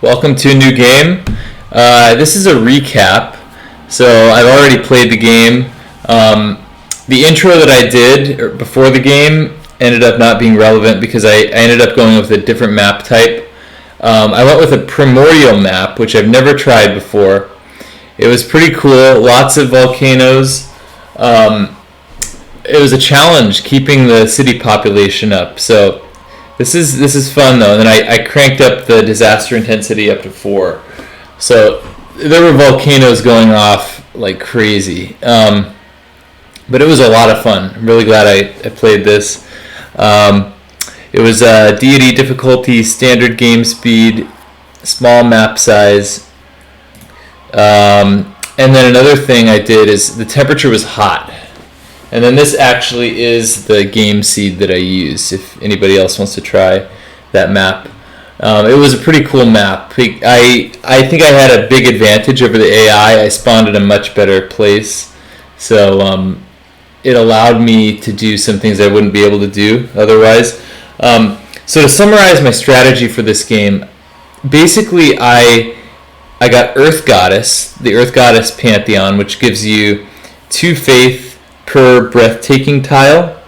Welcome to a new game. This is a recap. So I've already played the game. The intro that I did before the game ended up not being relevant because I ended up going with a different map type. I went with a primordial map, which I've never tried before. It was pretty cool. Lots of volcanoes. It was a challenge keeping the city population up. So this is fun though. And then I cranked up the disaster intensity up to 4. So there were volcanoes going off like crazy. But it was a lot of fun. I'm really glad I played this. It was Deity difficulty, standard game speed, small map size. And then another thing I did is the temperature was hot. And then this actually is the game seed that I use if anybody else wants to try that map. It was a pretty cool map. I think I had a big advantage over the AI. I spawned in a much better place. So it allowed me to do some things I wouldn't be able to do otherwise. So to summarize my strategy for this game, basically I got Earth Goddess, the Earth Goddess Pantheon, which gives you 2 faith per breathtaking tile,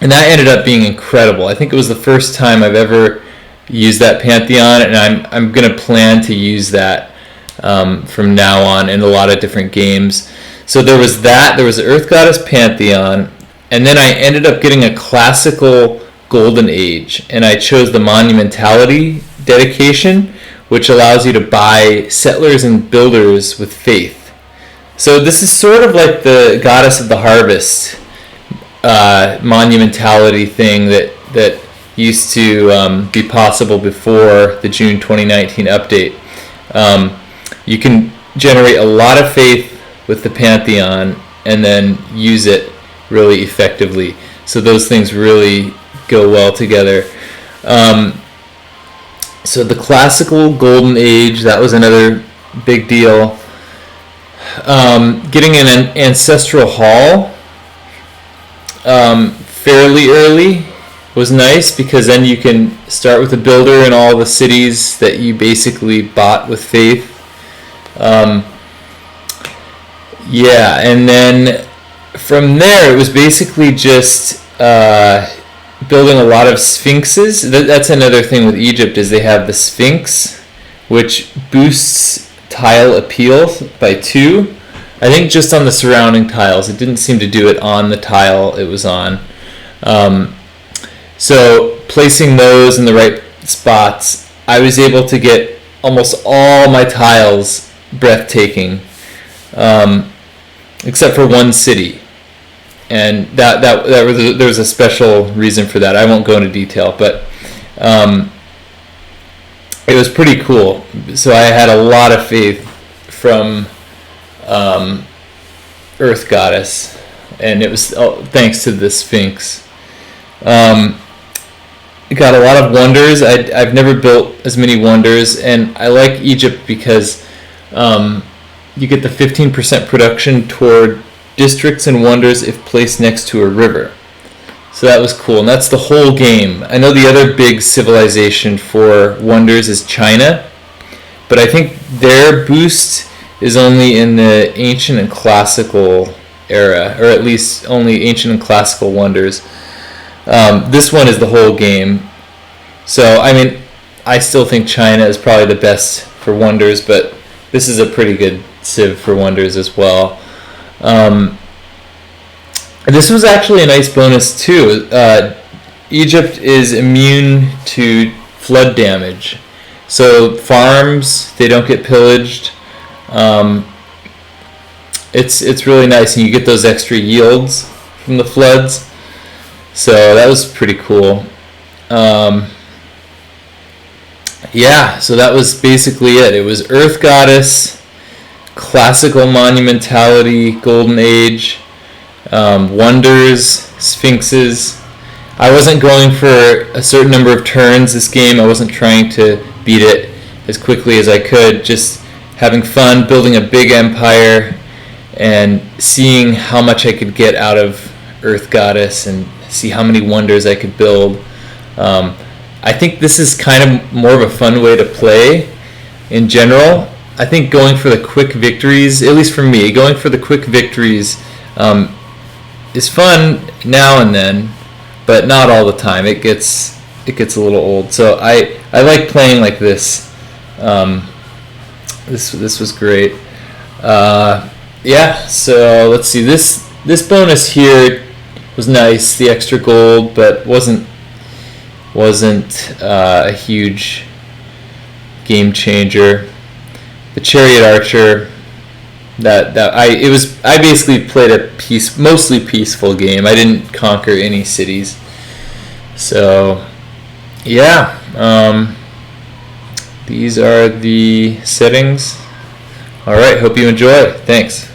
and that ended up being incredible. I think it was the first time I've ever used that Pantheon, and I'm going to plan to use that from now on in a lot of different games. So there was that, there was the Earth Goddess Pantheon, and then I ended up getting a classical Golden Age, and I chose the Monumentality dedication, which allows you to buy settlers and builders with faith. So this is sort of like the Goddess of the Harvest monumentality thing that used to be possible before the June 2019 update. You can generate a lot of faith with the Pantheon and then use it really effectively. So those things really go well together. So the classical Golden Age, that was another big deal. Getting an ancestral hall fairly early was nice because then you can start with a builder in all the cities that you basically bought with faith. And then from there it was basically just building a lot of Sphinxes. That's another thing with Egypt is they have the Sphinx, which boosts tile appeal by 2. I think just on the surrounding tiles. It didn't seem to do it on the tile it was on. So placing those in the right spots, I was able to get almost all my tiles breathtaking, except for one city. And there was a special reason for that. I won't go into detail, but it was pretty cool. So I had a lot of faith from Earth Goddess, and it was thanks to the Sphinx. Got a lot of wonders. I've never built as many wonders, and I like Egypt because you get the 15% production toward districts and wonders if placed next to a river. So that was cool, and that's the whole game. I know the other big civilization for wonders is China, but I think their boost is only in the ancient and classical era, or at least only ancient and classical wonders. This one is the whole game. So, I mean, I still think China is probably the best for wonders, but this is a pretty good civ for wonders as well. This was actually a nice bonus too. Egypt is immune to flood damage. So farms, they don't get pillaged. It's really nice, and you get those extra yields from the floods. So that was pretty cool. So that was basically it. It was Earth Goddess, classical monumentality, Golden Age, wonders, Sphinxes. I wasn't going for a certain number of turns this game. I wasn't trying to beat it as quickly as I could. Just having fun, building a big empire, and seeing how much I could get out of Earth Goddess and see how many wonders I could build. I think this is kind of more of a fun way to play in general. I think going for the quick victories, at least for me, going for the quick victories is fun now and then, but not all the time. It gets a little old. So I like playing like this. This was great. Yeah. So let's see. This bonus here was nice. The extra gold, but wasn't a huge game changer. The Chariot Archer, I basically played a mostly peaceful game. I didn't conquer any cities. So yeah, these are the settings. All right, hope you enjoy. Thanks.